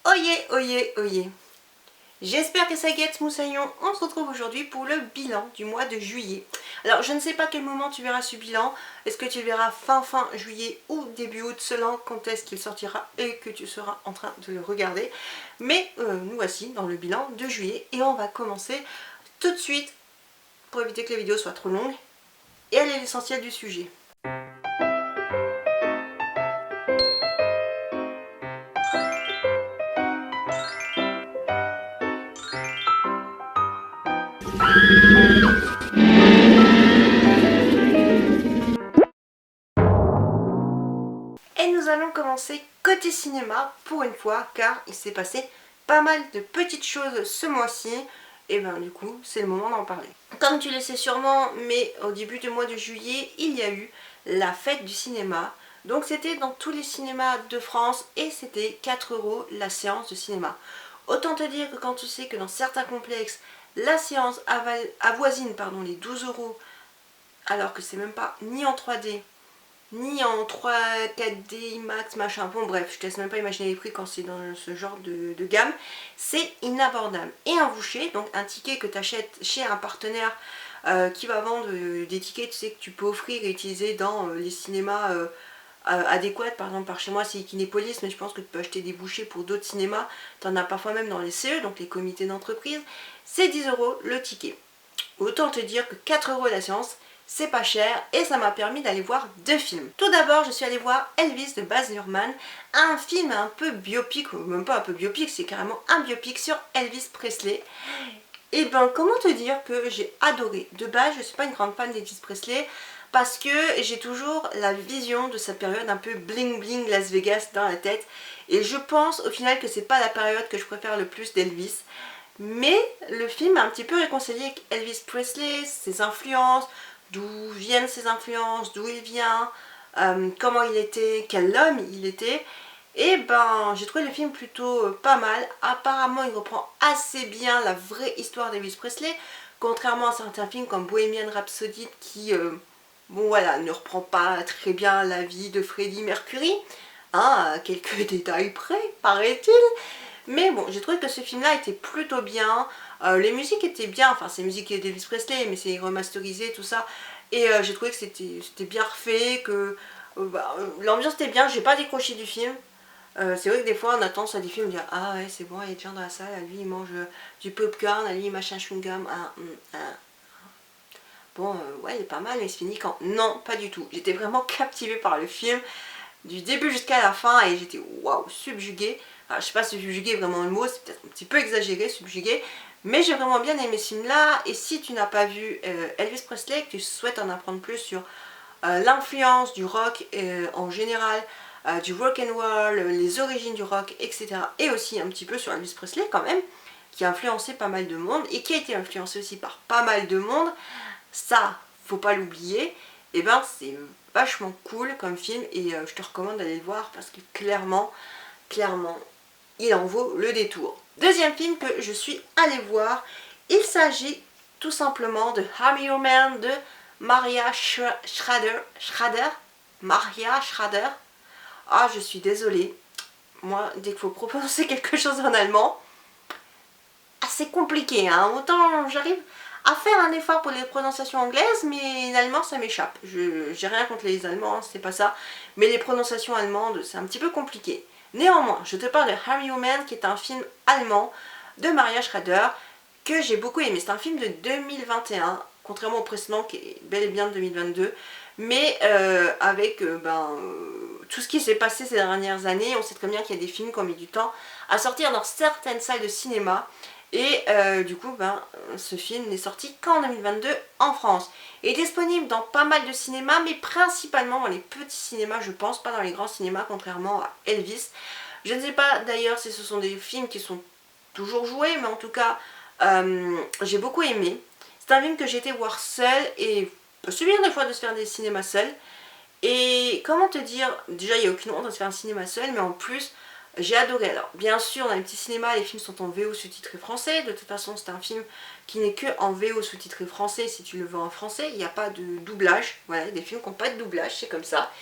Oyez, oyez, oyez. J'espère que ça guette Moussaillon. On se retrouve aujourd'hui pour le bilan du mois de juillet. Alors je ne sais pas à quel moment tu verras ce bilan. Est-ce que tu le verras fin juillet ou début août selon quand est-ce qu'il sortira et que tu seras en train de le regarder. Mais nous voici dans le bilan de juillet et on va commencer tout de suite pour éviter que la vidéo soit trop longue et aller à l'essentiel du sujet. Et nous allons commencer côté cinéma pour une fois car il s'est passé pas mal de petites choses ce mois-ci et ben du coup c'est le moment d'en parler. Comme tu le sais sûrement, mais au début du mois de juillet il y a eu la fête du cinéma. Donc c'était dans tous les cinémas de France et c'était 4 € la séance de cinéma. Autant te dire que quand tu sais que dans certains complexes la séance avoisine les 12 € alors que c'est même pas ni en 3D ni en 3, 4D, IMAX, machin, bon bref, je te laisse même pas imaginer les prix quand c'est dans ce genre de gamme, c'est inabordable. Et un voucher, donc un ticket que tu achètes chez un partenaire qui va vendre des tickets, tu sais, que tu peux offrir et utiliser dans les cinémas adéquats, par exemple par chez moi c'est Kinépolis, mais je pense que tu peux acheter des bouchées pour d'autres cinémas, tu en as parfois même dans les CE, donc les comités d'entreprise, c'est 10 € le ticket. Autant te dire que 4 € la séance, c'est pas cher et ça m'a permis d'aller voir 2 films. Tout d'abord, je suis allée voir Elvis de Baz Luhrmann, un film un peu biopic, ou même pas un peu biopic, c'est carrément un biopic sur Elvis Presley. Et ben comment te dire que j'ai adoré. De base, je suis pas une grande fan d'Elvis Presley parce que j'ai toujours la vision de sa période un peu bling bling Las Vegas dans la tête. Et je pense au final que c'est pas la période que je préfère le plus d'Elvis. Mais le film a un petit peu réconcilié avec Elvis Presley, ses influences, d'où viennent ses influences, d'où il vient, comment il était, quel homme il était. Et ben j'ai trouvé le film plutôt pas mal. Apparemment il reprend assez bien la vraie histoire d'Elvis Presley, contrairement à certains films comme Bohemian Rhapsody qui bon voilà ne reprend pas très bien la vie de Freddie Mercury, hein, à quelques détails près paraît-il. Mais bon, j'ai trouvé que ce film-là était plutôt bien. Les musiques étaient bien, enfin c'est musique d'Elvis Presley, mais c'est remasterisé, tout ça. Et j'ai trouvé que c'était bien refait, que l'ambiance était bien, j'ai pas décroché du film. C'est vrai que des fois on a tendance à des films dire ah ouais c'est bon, il est déjà dans la salle, lui il mange du popcorn, lui il machin chewing-gum, bon ouais il est pas mal mais c'est fini quand... Non, pas du tout. J'étais vraiment captivée par le film du début jusqu'à la fin et j'étais waouh, subjuguée. Alors, je sais pas si subjuguée est vraiment le mot, c'est peut-être un petit peu exagéré, subjuguée, mais j'ai vraiment bien aimé ce film là. Et si tu n'as pas vu Elvis Presley, que tu souhaites en apprendre plus sur l'influence du rock en général, du rock and roll, les origines du rock, etc. et aussi un petit peu sur Elvis Presley quand même, qui a influencé pas mal de monde et qui a été influencé aussi par pas mal de monde, ça faut pas l'oublier. Et ben c'est vachement cool comme film et je te recommande d'aller le voir parce que clairement il en vaut le détour. Deuxième film que je suis allée voir, il s'agit tout simplement de I'm Your Man de Maria Schrader. Maria Schrader. Ah je suis désolée, moi dès qu'il faut prononcer quelque chose en allemand, c'est compliqué, hein. Autant j'arrive à faire un effort pour les prononciations anglaises, mais l'allemand ça m'échappe. J'ai rien contre les Allemands, c'est pas ça, mais les prononciations allemandes c'est un petit peu compliqué. Néanmoins, je te parle de Harry Human qui est un film allemand de Maria Schrader que j'ai beaucoup aimé. C'est un film de 2021, contrairement au précédent qui est bel et bien de 2022, mais avec tout ce qui s'est passé ces dernières années, on sait très bien qu'il y a des films qui ont mis du temps à sortir dans certaines salles de cinéma. Et du coup, ce film n'est sorti qu'en 2022 en France. Il est disponible dans pas mal de cinémas, mais principalement dans les petits cinémas, je pense, pas dans les grands cinémas, contrairement à Elvis. Je ne sais pas d'ailleurs si ce sont des films qui sont toujours joués, mais en tout cas, j'ai beaucoup aimé. C'est un film que j'ai été voir seul et c'est bien des fois de se faire des cinémas seuls. Et comment te dire, déjà il n'y a aucune honte de se faire un cinéma seul, mais en plus, j'ai adoré. Alors bien sûr dans les petits cinémas les films sont en VO sous-titré français, de toute façon c'est un film qui n'est que en VO sous-titré français si tu le veux en français, il n'y a pas de doublage, voilà, des films qui n'ont pas de doublage, c'est comme ça,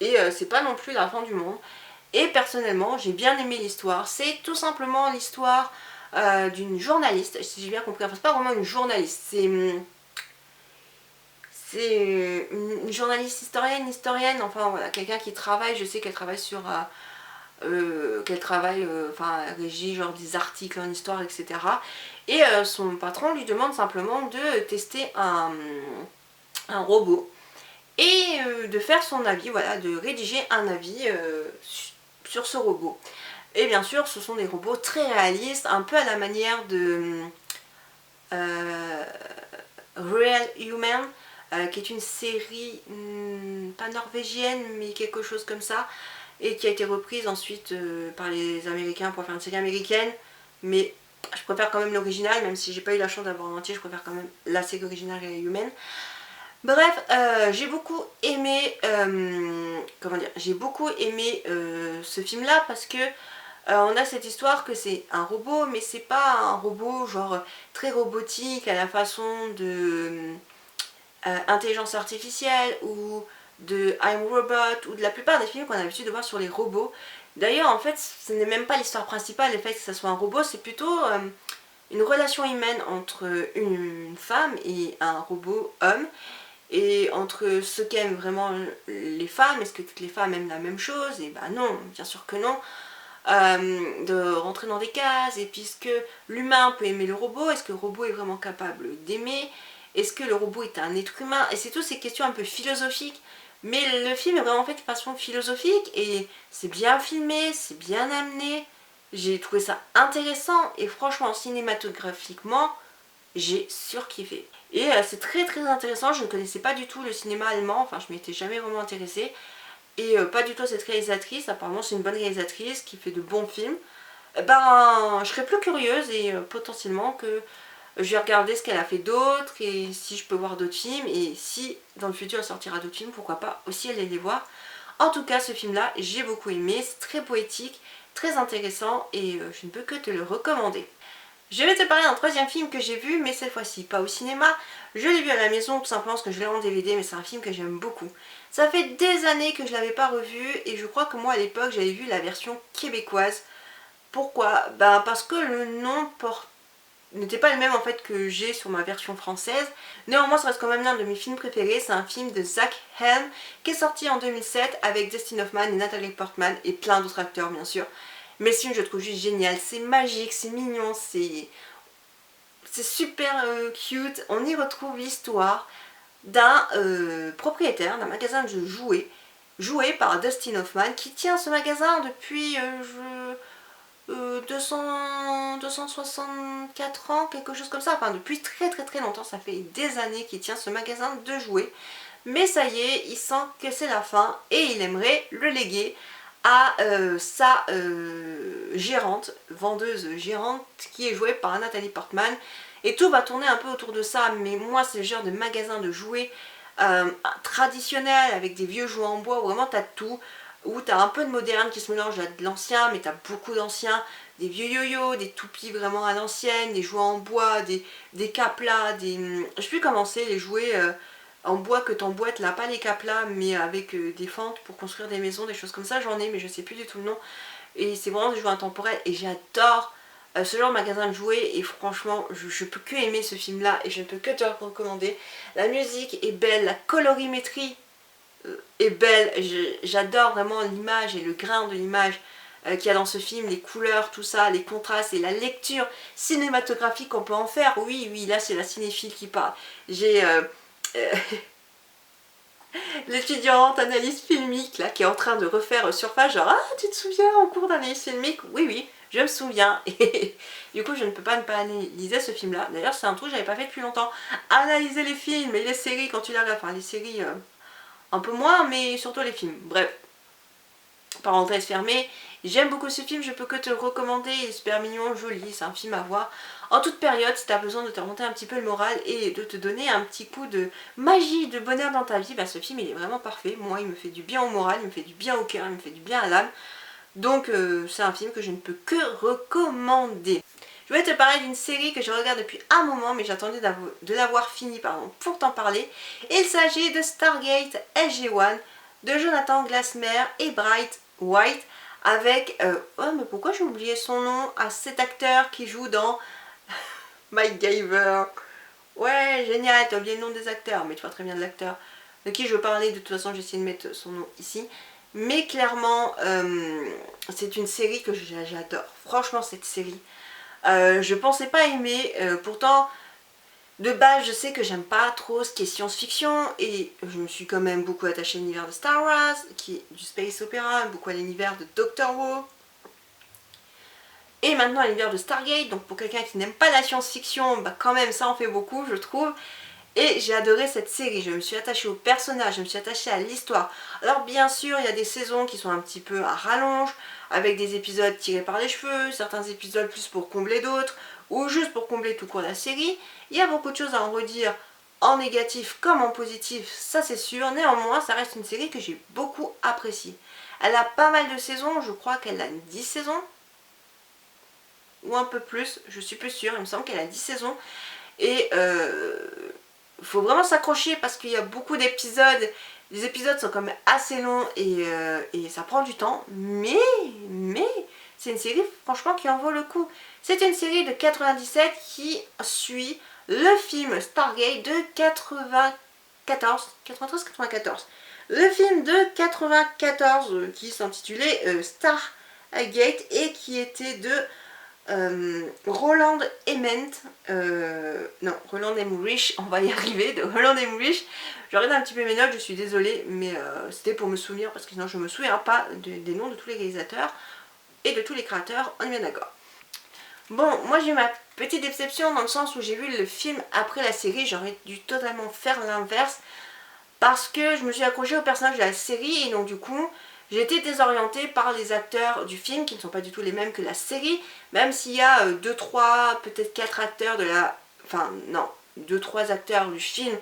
et c'est pas non plus la fin du monde. Et personnellement, j'ai bien aimé l'histoire. C'est tout simplement l'histoire d'une journaliste, si j'ai bien compris. Enfin, c'est pas vraiment une journaliste, c'est une journaliste historienne, enfin voilà, quelqu'un qui travaille, je sais qu'elle travaille sur... enfin, elle régit genre des articles en histoire, etc. Et son patron lui demande simplement de tester un robot et de faire son avis, voilà, de rédiger un avis sur ce robot. Et bien sûr, ce sont des robots très réalistes, un peu à la manière de euh, Real Human, qui est une série, pas norvégienne, mais quelque chose comme ça, et qui a été reprise ensuite par les Américains pour faire une série américaine. Mais je préfère quand même l'original, même si j'ai pas eu la chance d'avoir en entier, je préfère quand même la série originale Real Human. Bref, j'ai beaucoup aimé, comment dire, j'ai beaucoup aimé ce film-là parce que on a cette histoire que c'est un robot, mais c'est pas un robot genre très robotique à la façon de intelligence artificielle ou de I'm Robot ou de la plupart des films qu'on a l'habitude de voir sur les robots. D'ailleurs, en fait, ce n'est même pas l'histoire principale, le fait que ce soit un robot, c'est plutôt une relation humaine entre une femme et un robot homme. Et entre ce qu'aiment vraiment les femmes, est-ce que toutes les femmes aiment la même chose? Et ben non, bien sûr que non. De rentrer dans des cases, et puisque l'humain peut aimer le robot, est-ce que le robot est vraiment capable d'aimer? Est-ce que le robot est un être humain? Et c'est toutes ces questions un peu philosophiques. Mais le film est vraiment fait de façon philosophique et c'est bien filmé, c'est bien amené. J'ai trouvé ça intéressant et franchement cinématographiquement, j'ai surkiffé. Et c'est très très intéressant, je ne connaissais pas du tout le cinéma allemand, enfin je m'étais jamais vraiment intéressée. Et pas du tout cette réalisatrice, apparemment c'est une bonne réalisatrice qui fait de bons films. Ben je serais plus curieuse et potentiellement que je vais regarder ce qu'elle a fait d'autre et si je peux voir d'autres films et si dans le futur elle sortira d'autres films, pourquoi pas aussi aller les voir. En tout cas ce film là j'ai beaucoup aimé, c'est très poétique, très intéressant et je ne peux que te le recommander. Je vais te parler d'un troisième film que j'ai vu, mais cette fois-ci pas au cinéma. Je l'ai vu à la maison tout simplement parce que je l'ai en DVD, mais c'est un film que j'aime beaucoup. Ça fait des années que je ne l'avais pas revu et je crois que moi à l'époque j'avais vu la version québécoise. Pourquoi? Ben parce que le nom n'était pas le même en fait que j'ai sur ma version française. Néanmoins ça reste quand même l'un de mes films préférés. C'est un film de Zach Helm qui est sorti en 2007 avec Dustin Hoffman et Natalie Portman et plein d'autres acteurs bien sûr. Mais ce film je le trouve juste génial, c'est magique, c'est mignon, c'est super cute. On y retrouve l'histoire d'un propriétaire d'un magasin de jouets, joué par Dustin Hoffman, qui tient ce magasin depuis 264 ans, quelque chose comme ça, enfin depuis très très très longtemps, ça fait des années qu'il tient ce magasin de jouets. Mais ça y est, il sent que c'est la fin et il aimerait le léguer à sa gérante, vendeuse gérante, qui est jouée par Natalie Portman. Et tout va tourner un peu autour de ça, mais moi c'est le genre de magasin de jouets traditionnel avec des vieux jouets en bois où vraiment t'as tout, où t'as un peu de moderne qui se mélange à de l'ancien, mais t'as beaucoup d'anciens, des vieux yo-yo, des toupies vraiment à l'ancienne, des jouets en bois, des caplas, je sais plus comment c'est les jouets en bois que t'emboîtes là, pas les caplas mais avec des fentes pour construire des maisons, des choses comme ça, j'en ai mais je sais plus du tout le nom. Et c'est vraiment des jouets intemporels et j'adore ce genre de magasin de jouets et franchement je peux que aimer ce film là et je ne peux que te le recommander. La musique est belle, la colorimétrie est belle, j'adore vraiment l'image et le grain de l'image qu'il y a dans ce film, les couleurs, tout ça, les contrastes et la lecture cinématographique qu'on peut en faire. Oui, oui, là c'est la cinéphile qui parle. J'ai l'étudiante analyse filmique là qui est en train de refaire Surface, genre ah tu te souviens en cours d'analyse filmique? Oui, oui, je me souviens. Et du coup je ne peux pas ne pas analyser ce film là. D'ailleurs c'est un truc que j'avais pas fait depuis longtemps. Analyser les films et les séries quand tu les regardes, enfin les séries un peu moins, mais surtout les films. Bref, parenthèse fermée. J'aime beaucoup ce film, je peux que te le recommander, il est super mignon, joli, c'est un film à voir en toute période si tu as besoin de te remonter un petit peu le moral et de te donner un petit coup de magie, de bonheur dans ta vie. Bah, ce film il est vraiment parfait, moi il me fait du bien au moral, il me fait du bien au cœur, il me fait du bien à l'âme. Donc c'est un film que je ne peux que recommander. Je voulais te parler d'une série que je regarde depuis un moment mais j'attendais de l'avoir fini pour t'en parler. Il s'agit de Stargate SG-1 de Jonathan Glassmer et Bright White avec, oh mais pourquoi j'ai oublié son nom, à cet acteur qui joue dans MacGyver. Ouais, génial, t'as oublié le nom des acteurs, mais tu vois très bien de l'acteur de qui je parlais. De toute façon, j'ai essayé de mettre son nom ici. Mais clairement, c'est une série que j'adore. Franchement, cette série, je pensais pas aimer. Pourtant, de base, je sais que j'aime pas trop ce qui est science-fiction. Et je me suis quand même beaucoup attachée à l'univers de Star Wars, qui est du space opéra, beaucoup à l'univers de Doctor Who. Et maintenant à l'univers de Stargate, donc pour quelqu'un qui n'aime pas la science-fiction, bah quand même ça en fait beaucoup je trouve. Et j'ai adoré cette série, je me suis attachée aux personnages, je me suis attachée à l'histoire. Alors bien sûr il y a des saisons qui sont un petit peu à rallonge, avec des épisodes tirés par les cheveux, certains épisodes plus pour combler d'autres, ou juste pour combler tout court la série. Il y a beaucoup de choses à en redire, en négatif comme en positif, ça c'est sûr. Néanmoins ça reste une série que j'ai beaucoup appréciée. Elle a pas mal de saisons, je crois qu'elle a 10 saisons. Ou un peu plus, je suis plus sûre, il me semble qu'elle a 10 saisons. Et faut vraiment s'accrocher parce qu'il y a beaucoup d'épisodes. Les épisodes sont quand même assez longs et ça prend du temps. Mais c'est une série franchement qui en vaut le coup. C'est une série de 97 qui suit le film Stargate de 93-94. Le film de 94 qui s'intitulait Stargate et qui était de Roland Emmet, non, Roland Emmerich, on va y arriver, de Roland Emmerich. Je regarde un petit peu mes notes, je suis désolée, mais c'était pour me souvenir, parce que sinon je me souviens pas des noms de tous les réalisateurs et de tous les créateurs, on est bien d'accord. Bon, moi j'ai eu ma petite déception dans le sens où j'ai vu le film après la série, j'aurais dû totalement faire l'inverse, parce que je me suis accrochée au personnage de la série, et donc du coup, j'ai été désorientée par les acteurs du film qui ne sont pas du tout les mêmes que la série, même s'il y a 2, 3, peut-être 4 acteurs de la... Enfin non, 2, 3 acteurs du film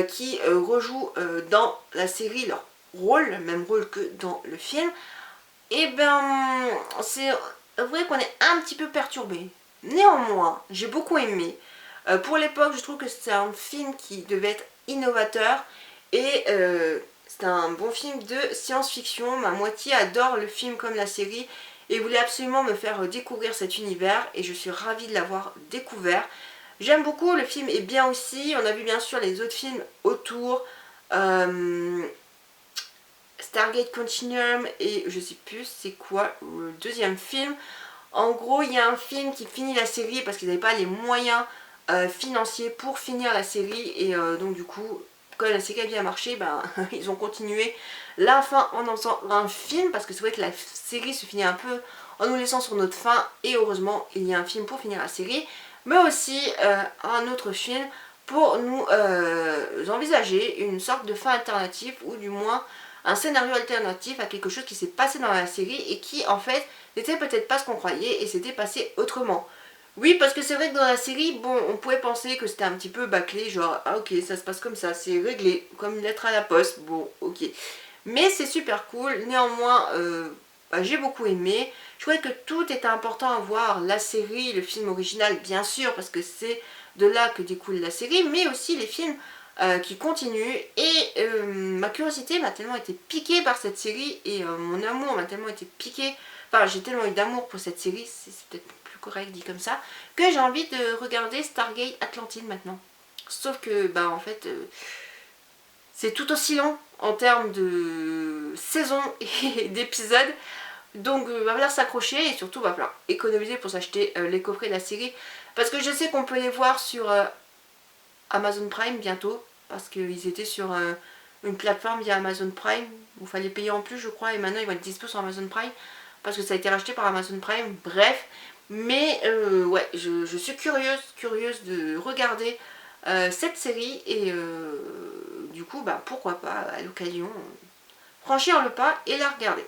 qui rejouent dans la série leur rôle, le même rôle que dans le film. Et ben c'est vrai qu'on est un petit peu perturbé. Néanmoins, j'ai beaucoup aimé. Pour l'époque, je trouve que c'est un film qui devait être innovateur et c'est un bon film de science-fiction. Ma moitié adore le film comme la série et voulait absolument me faire découvrir cet univers et je suis ravie de l'avoir découvert. J'aime beaucoup, le film est bien aussi. On a vu bien sûr les autres films autour. Stargate Continuum et je sais plus c'est quoi le deuxième film. En gros, il y a un film qui finit la série parce qu'ils n'avaient pas les moyens financiers pour finir la série et donc du coup, quand la série a bien marché, ben, ils ont continué la fin en en faisant un film parce que c'est vrai que la série se finit un peu en nous laissant sur notre fin et heureusement il y a un film pour finir la série, mais aussi un autre film pour nous envisager une sorte de fin alternative ou du moins un scénario alternatif à quelque chose qui s'est passé dans la série et qui en fait n'était peut-être pas ce qu'on croyait et s'était passé autrement. Oui, parce que c'est vrai que dans la série, bon, on pouvait penser que c'était un petit peu bâclé, genre ah ok, ça se passe comme ça, c'est réglé, comme une lettre à la poste, bon ok. Mais c'est super cool, néanmoins bah, j'ai beaucoup aimé. Je trouvais que tout était important à voir, la série, le film original bien sûr, parce que c'est de là que découle la série, mais aussi les films qui continue et ma curiosité m'a tellement été piquée par cette série et mon amour m'a tellement été piqué, enfin j'ai tellement eu d'amour pour cette série, c'est peut-être plus correct dit comme ça, que j'ai envie de regarder Stargate Atlantis maintenant. Sauf que bah en fait c'est tout aussi long en termes de saison et d'épisodes. Donc va falloir s'accrocher et surtout va falloir économiser pour s'acheter les coffrets de la série. Parce que je sais qu'on peut les voir sur Amazon Prime bientôt. Parce qu'ils étaient sur une plateforme via Amazon Prime où il fallait payer en plus je crois. Et maintenant ils vont être dispo sur Amazon Prime. Parce que ça a été racheté par Amazon Prime. Bref. Mais ouais, je suis curieuse de regarder cette série. Et du coup, bah, pourquoi pas à l'occasion franchir le pas et la regarder.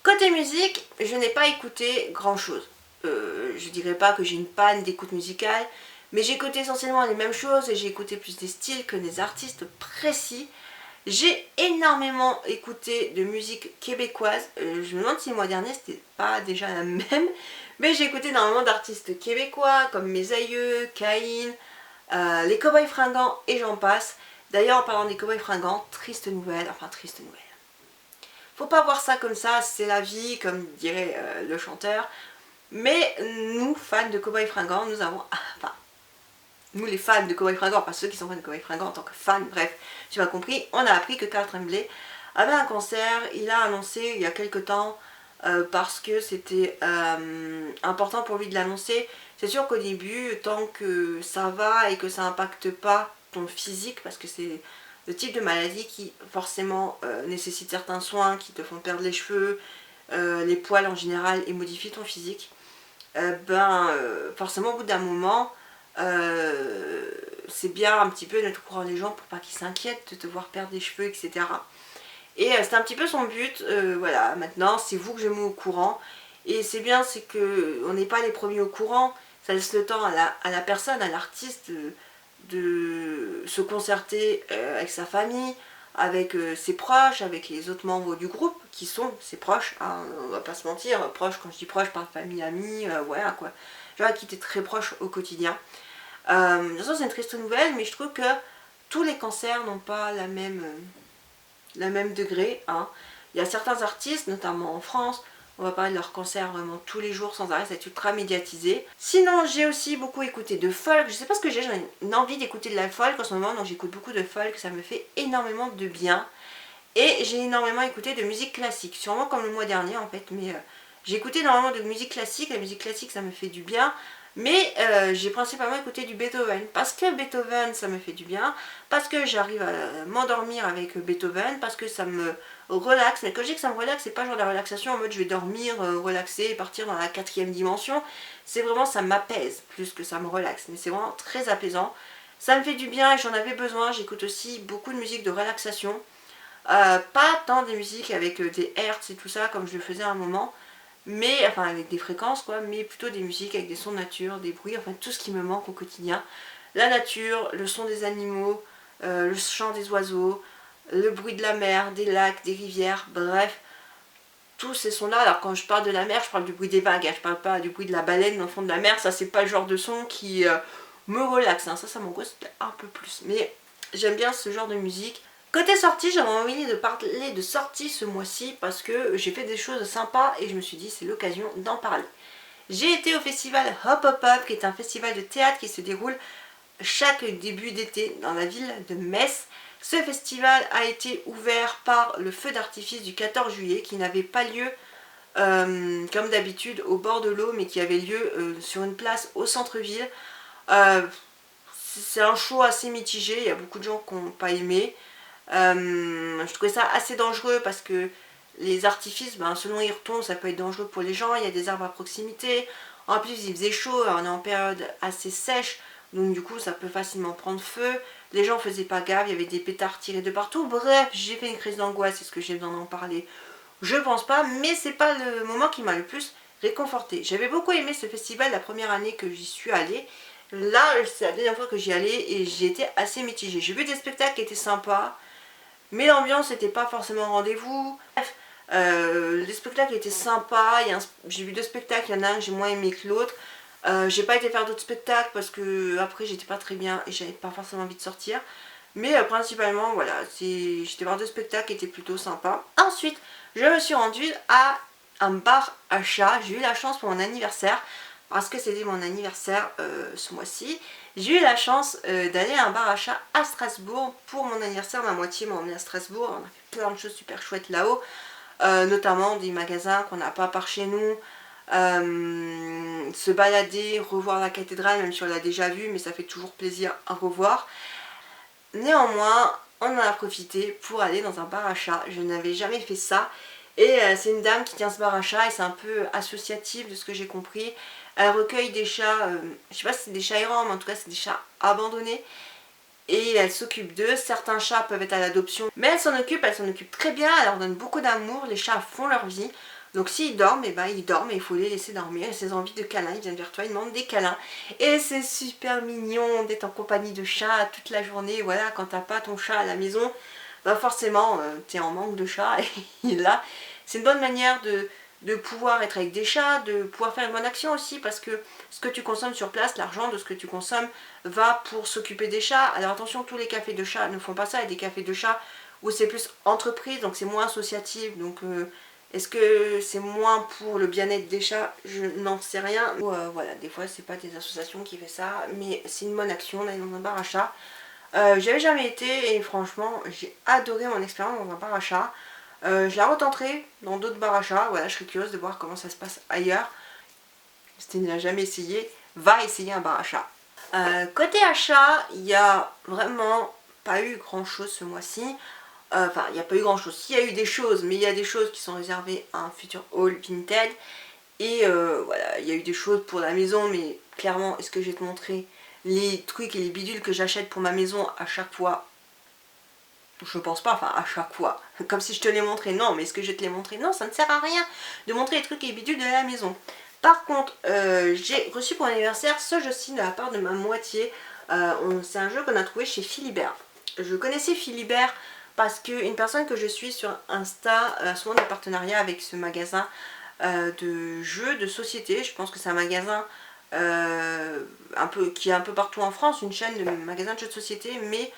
Côté musique, je n'ai pas écouté grand chose. Je dirais pas que j'ai une panne d'écoute musicale, mais j'ai écouté essentiellement les mêmes choses et j'ai écouté plus des styles que des artistes précis. J'ai énormément écouté de musique québécoise. Je me demande si le mois dernier c'était pas déjà la même, mais j'ai écouté énormément d'artistes québécois comme Mes Aïeux, Caïn, les Cowboys Fringants et j'en passe. D'ailleurs en parlant des Cowboys Fringants, triste nouvelle. Faut pas voir ça comme ça, c'est la vie, comme dirait le chanteur. Mais nous, fans de Cowboy Fringant, nous avons... Enfin, nous les fans de Cowboy Fringant, pas ceux qui sont fans de Cowboy Fringant en tant que fans, bref, tu m'as compris, on a appris que Carl Tremblay avait un cancer. Il a annoncé il y a quelques temps, parce que c'était important pour lui de l'annoncer. C'est sûr qu'au début, tant que ça va et que ça n'impacte pas ton physique, parce que c'est le type de maladie qui forcément nécessite certains soins, qui te font perdre les cheveux, les poils en général, et modifie ton physique, forcément au bout d'un moment, c'est bien un petit peu d'être au courant des gens pour pas qu'ils s'inquiètent de te voir perdre des cheveux, etc. Et c'est un petit peu son but. Voilà, maintenant c'est vous que je mets au courant, et c'est bien, c'est que on n'est pas les premiers au courant. Ça laisse le temps à la personne, à l'artiste de se concerter avec sa famille, avec ses proches, avec les autres membres du groupe qui sont ses proches, hein, on va pas se mentir, proches, quand je dis proches, par famille, amis, voilà quoi, genre qui étaient très proches au quotidien. De toute façon c'est une triste nouvelle, mais je trouve que tous les cancers n'ont pas la même degré, hein. Il y a certains artistes, notamment en France, on va parler de leur cancer vraiment tous les jours sans arrêt, ça va être ultra médiatisé. Sinon, j'ai aussi beaucoup écouté de folk. Je sais pas ce que j'ai une envie d'écouter de la folk en ce moment, donc j'écoute beaucoup de folk, ça me fait énormément de bien. Et j'ai énormément écouté de musique classique, sûrement comme le mois dernier en fait, mais j'ai écouté énormément de musique classique. La musique classique ça me fait du bien, mais j'ai principalement écouté du Beethoven, parce que Beethoven ça me fait du bien, parce que j'arrive à m'endormir avec Beethoven, parce que ça me relaxe. Mais quand je dis que ça me relaxe, c'est pas genre de la relaxation en mode je vais dormir, relaxer et partir dans la 4e dimension. C'est vraiment, ça m'apaise plus que ça me relaxe, mais c'est vraiment très apaisant. Ça me fait du bien et j'en avais besoin. J'écoute aussi beaucoup de musique de relaxation. Pas tant des musiques avec des hertz et tout ça comme je le faisais à un moment, mais enfin avec des fréquences quoi, mais plutôt des musiques avec des sons de nature, des bruits, enfin tout ce qui me manque au quotidien. La nature, le son des animaux, le chant des oiseaux, le bruit de la mer, des lacs, des rivières, bref, tous ces sons-là. Alors quand je parle de la mer, je parle du bruit des vagues, hein, je parle pas du bruit de la baleine dans le fond de la mer, ça c'est pas le genre de son qui me relaxe, hein. Ça m'angoisse un peu plus, mais j'aime bien ce genre de musique. Côté sortie, j'avais envie de parler de sortie ce mois-ci parce que j'ai fait des choses sympas et je me suis dit c'est l'occasion d'en parler. J'ai été au festival Hop Hop Hop, qui est un festival de théâtre qui se déroule chaque début d'été dans la ville de Metz. Ce festival a été ouvert par le feu d'artifice du 14 juillet qui n'avait pas lieu comme d'habitude au bord de l'eau, mais qui avait lieu sur une place au centre-ville. C'est un show assez mitigé, il y a beaucoup de gens qui n'ont pas aimé. Je trouvais ça assez dangereux parce que les artifices, selon où ils retombent, ça peut être dangereux pour les gens. Il y a des arbres à proximité. En plus, il faisait chaud, on est en période assez sèche, donc du coup, ça peut facilement prendre feu. Les gens faisaient pas gaffe, il y avait des pétards tirés de partout. Bref, j'ai fait une crise d'angoisse, est-ce que j'ai besoin d'en parler? Je pense pas, mais c'est pas le moment qui m'a le plus réconfortée. J'avais beaucoup aimé ce festival la première année que j'y suis allée. Là, c'est la deuxième fois que j'y allais et j'ai été assez mitigée. J'ai vu des spectacles qui étaient sympas, mais l'ambiance n'était pas forcément au rendez-vous. Bref, les spectacles étaient sympas. J'ai vu 2 spectacles, il y en a un que j'ai moins aimé que l'autre. J'ai pas été faire d'autres spectacles parce que après j'étais pas très bien et j'avais pas forcément envie de sortir. Mais principalement, voilà, j'étais voir 2 spectacles qui étaient plutôt sympas. Ensuite, je me suis rendue à un bar à chat. J'ai eu la chance pour mon anniversaire, parce que c'était mon anniversaire ce mois-ci. J'ai eu la chance d'aller à un bar à chat à Strasbourg pour mon anniversaire. Ma moitié m'a emmené à Strasbourg. On a fait plein de choses super chouettes là-haut, notamment des magasins qu'on n'a pas par chez nous. Se balader, revoir la cathédrale, même si on l'a déjà vue, mais ça fait toujours plaisir à revoir. Néanmoins, on en a profité pour aller dans un bar à chat. Je n'avais jamais fait ça. Et c'est une dame qui tient ce bar à chat et c'est un peu associatif de ce que j'ai compris. Elle recueille des chats, je sais pas si c'est des chats errants, mais en tout cas c'est des chats abandonnés. Et elle s'occupe d'eux. Certains chats peuvent être à l'adoption, mais elle s'en occupe très bien, elle leur donne beaucoup d'amour. Les chats font leur vie. Donc s'ils dorment, ils dorment et il faut les laisser dormir. Et ces envies de câlins, ils viennent vers toi, ils demandent des câlins. Et c'est super mignon d'être en compagnie de chats toute la journée. Voilà, quand t'as pas ton chat à la maison, forcément t'es en manque de chat. Et là, c'est une bonne manière de pouvoir être avec des chats, de pouvoir faire une bonne action aussi, parce que ce que tu consommes sur place, l'argent de ce que tu consommes va pour s'occuper des chats. Alors attention, tous les cafés de chats ne font pas ça. Il y a des cafés de chats ou c'est plus entreprise, donc c'est moins associatif, donc est-ce que c'est moins pour le bien-être des chats? Je n'en sais rien. Ou voilà, des fois c'est pas des associations qui font ça, mais c'est une bonne action d'aller dans un bar à chat. J'avais jamais été et franchement j'ai adoré mon expérience dans un bar à chat. Je la retenterai dans d'autres bars à chat. Voilà, je serais curieuse de voir comment ça se passe ailleurs. Si tu n'as jamais essayé, va essayer un bar à chat. Côté achat, il n'y a vraiment pas eu grand chose ce mois-ci. Enfin, il n'y a pas eu grand chose. Il y a eu des choses, mais il y a des choses qui sont réservées à un futur haul Vinted. Et voilà, il y a eu des choses pour la maison, mais clairement, est-ce que je vais te montrer les trucs et les bidules que j'achète pour ma maison à chaque fois? Je pense pas, enfin à chaque fois. Comme si je te les montrais, non, mais est-ce que je vais te les montrer? Non, ça ne sert à rien de montrer les trucs et les bidules de la maison. Par contre, j'ai reçu pour anniversaire ce jeu-ci de la part de ma moitié. C'est un jeu qu'on a trouvé chez Philibert. Je connaissais Philibert parce qu'une personne que je suis sur Insta a souvent des partenariats avec ce magasin de jeux de société. Je pense que c'est un magasin qui est un peu partout en France, une chaîne de magasins de jeux de société, mais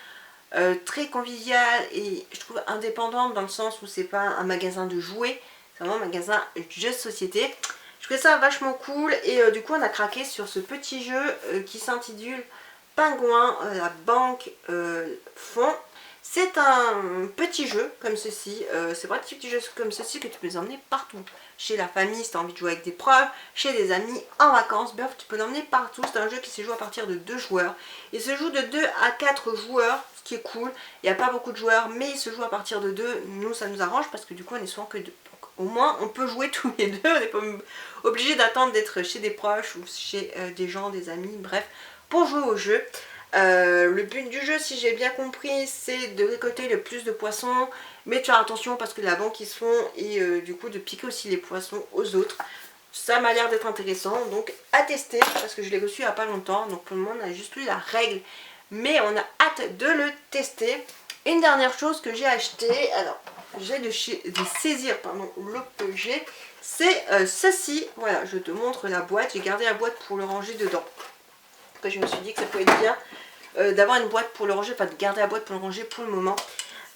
très convivial et je trouve indépendante dans le sens où c'est pas un magasin de jouets, c'est vraiment un magasin de jeux de société. Je trouvais ça vachement cool et du coup on a craqué sur ce petit jeu qui s'intitule Pingouin, la banque fond. C'est un petit jeu comme ceci, c'est vrai, un petit jeu comme ceci que tu peux les emmener partout. Chez la famille si tu as envie de jouer avec des preuves, chez des amis, en vacances, bref tu peux l'emmener partout. C'est un jeu qui se joue à partir de 2 joueurs. Il se joue de 2 à 4 joueurs, ce qui est cool. Il n'y a pas beaucoup de joueurs mais il se joue à partir de 2. Nous ça nous arrange parce que du coup on est souvent que 2. Donc au moins on peut jouer tous les deux, on n'est pas obligé d'attendre d'être chez des proches ou chez des gens, des amis, bref, pour jouer au jeu. Le but du jeu, si j'ai bien compris, c'est de récolter le plus de poissons, mais de faire attention parce que la banque ils se font et du coup de piquer aussi les poissons aux autres. Ça m'a l'air d'être intéressant, donc à tester parce que je l'ai reçu il n'y a pas longtemps, donc pour le moment on a juste lu la règle, mais on a hâte de le tester. Une dernière chose que j'ai acheté, alors j'ai de saisir l'objet, c'est ceci. Voilà, je te montre la boîte, j'ai gardé la boîte pour le ranger dedans. Après je me suis dit que ça pouvait être bien d'avoir une boîte pour le ranger, enfin de garder la boîte pour le ranger pour le moment.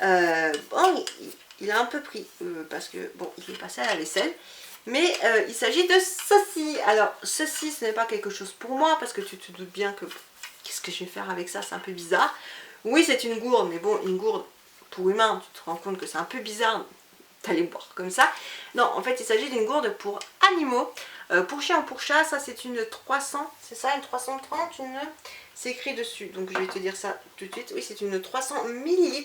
Bon, il a un peu pris parce que bon, il est passé à la vaisselle. Mais il s'agit de ceci. Alors ceci ce n'est pas quelque chose pour moi parce que tu te doutes bien que qu'est-ce que je vais faire avec ça, c'est un peu bizarre. Oui c'est une gourde, mais bon une gourde pour humain, tu te rends compte que c'est un peu bizarre d'aller boire comme ça. Non, en fait il s'agit d'une gourde pour animaux. Pour chien ou pour chat, ça c'est une 300, c'est ça, une 330, c'est écrit dessus, donc je vais te dire ça tout de suite. Oui, c'est une 300 ml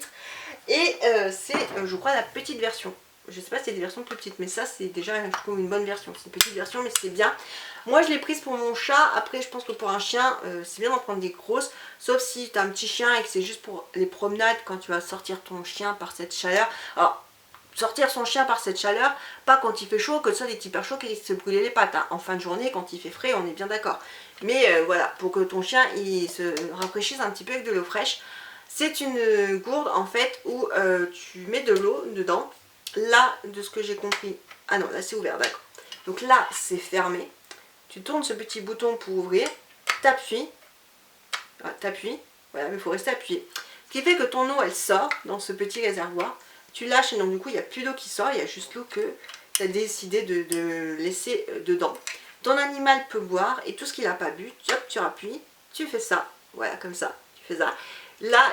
et c'est, je crois, la petite version. Je sais pas si c'est des versions plus petites, mais ça c'est déjà, je trouve, une bonne version. C'est une petite version, mais c'est bien. Moi je l'ai prise pour mon chat. Après je pense que pour un chien, c'est bien d'en prendre des grosses, sauf si tu as un petit chien et que c'est juste pour les promenades quand tu vas sortir ton chien par cette chaleur. Alors, sortir son chien par cette chaleur, pas quand il fait chaud, que ça des hyper chauds qui risquent de se brûler les pattes. Hein. En fin de journée, quand il fait frais, on est bien d'accord. Mais voilà, pour que ton chien il se rafraîchisse un petit peu avec de l'eau fraîche, c'est une gourde en fait où tu mets de l'eau dedans. Là, de ce que j'ai compris, ah non, là c'est ouvert, d'accord. Donc là, c'est fermé. Tu tournes ce petit bouton pour ouvrir, t'appuies, voilà, mais il faut rester appuyé. Ce qui fait que ton eau, elle sort dans ce petit réservoir. Tu lâches et donc du coup il n'y a plus d'eau qui sort, il y a juste l'eau que tu as décidé de laisser dedans. Ton animal peut boire et tout ce qu'il n'a pas bu, hop, tu appuies, tu fais ça, voilà comme ça, tu fais ça. Là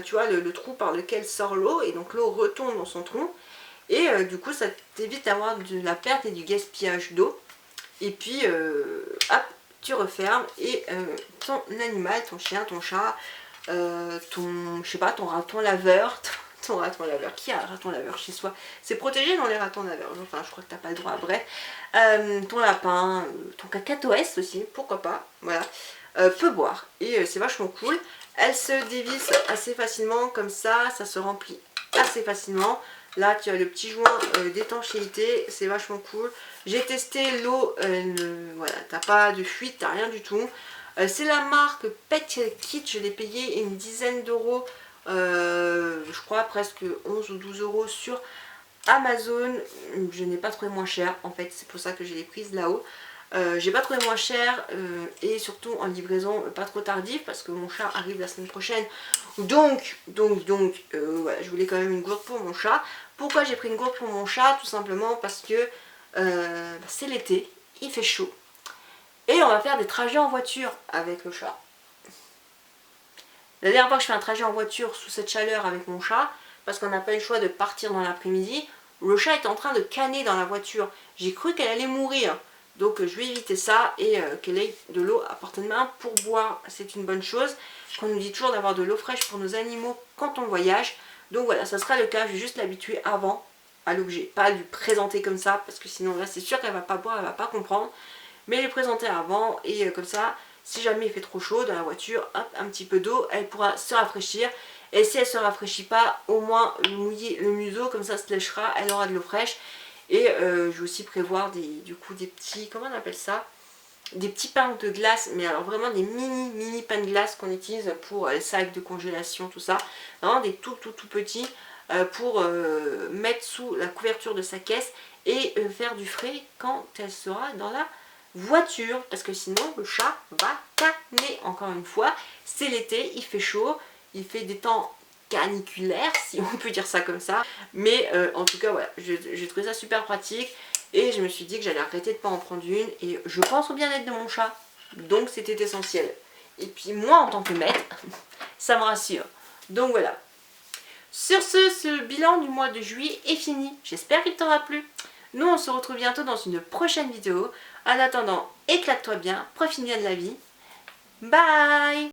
tu vois le trou par lequel sort l'eau et donc l'eau retourne dans son trou et du coup ça t'évite d'avoir de la perte et du gaspillage d'eau. Et puis hop, tu refermes et ton animal, ton chien, ton chat, je sais pas, ton raton laveur, ton raton laveur, qui a un raton laveur chez soi? C'est protégé dans les ratons laveurs, enfin je crois que t'as pas le droit, bref. Ton lapin, ton cacatoès aussi, pourquoi pas, voilà, peut boire. Et c'est vachement cool. Elle se dévisse assez facilement comme ça se remplit assez facilement. Là tu as le petit joint d'étanchéité, c'est vachement cool. J'ai testé l'eau, voilà, t'as pas de fuite, t'as rien du tout. C'est la marque Pet Kit, je l'ai payé une dizaine d'euros, je crois presque 11 ou 12 euros sur Amazon. Je n'ai pas trouvé moins cher en fait, c'est pour ça que je l'ai prise là-haut. J'ai pas trouvé moins cher et surtout en livraison pas trop tardive parce que mon chat arrive la semaine prochaine. Donc voilà, je voulais quand même une gourde pour mon chat. Pourquoi j'ai pris une gourde pour mon chat? Tout simplement parce que c'est l'été, il fait chaud et on va faire des trajets en voiture avec le chat. La dernière fois que je fais un trajet en voiture sous cette chaleur avec mon chat, parce qu'on n'a pas eu le choix de partir dans l'après-midi, le chat est en train de caner dans la voiture. J'ai cru qu'elle allait mourir. Donc je vais éviter ça et qu'elle ait de l'eau à portée de main pour boire. C'est une bonne chose. On nous dit toujours d'avoir de l'eau fraîche pour nos animaux quand on voyage. Donc voilà, ça sera le cas. Je vais juste l'habituer avant à l'objet. Pas lui présenter comme ça parce que sinon là c'est sûr qu'elle va pas boire, elle va pas comprendre. Mais lui présenter avant et comme ça, si jamais il fait trop chaud dans la voiture, hop, un petit peu d'eau, elle pourra se rafraîchir. Et si elle ne se rafraîchit pas, au moins mouiller le museau, comme ça se lèchera, elle aura de l'eau fraîche. Et je vais aussi prévoir des petits, comment on appelle ça? Des petits pains de glace, mais alors vraiment des mini pains de glace qu'on utilise pour les sacs de congélation, tout ça. Vraiment des tout petits pour mettre sous la couverture de sa caisse et faire du frais quand elle sera dans la voiture. Parce que sinon le chat va caner. Encore une fois, c'est l'été, il fait chaud, il fait des temps caniculaire si on peut dire ça comme ça, mais en tout cas voilà, j'ai trouvé ça super pratique et je me suis dit que j'allais arrêter de pas en prendre une et je pense au bien-être de mon chat, donc c'était essentiel. Et puis moi en tant que maître, ça me rassure. Donc voilà. Sur ce bilan du mois de juillet est fini. J'espère qu'il t'aura plu. Nous on se retrouve bientôt dans une prochaine vidéo. En attendant, éclate-toi bien, profite bien de la vie. Bye.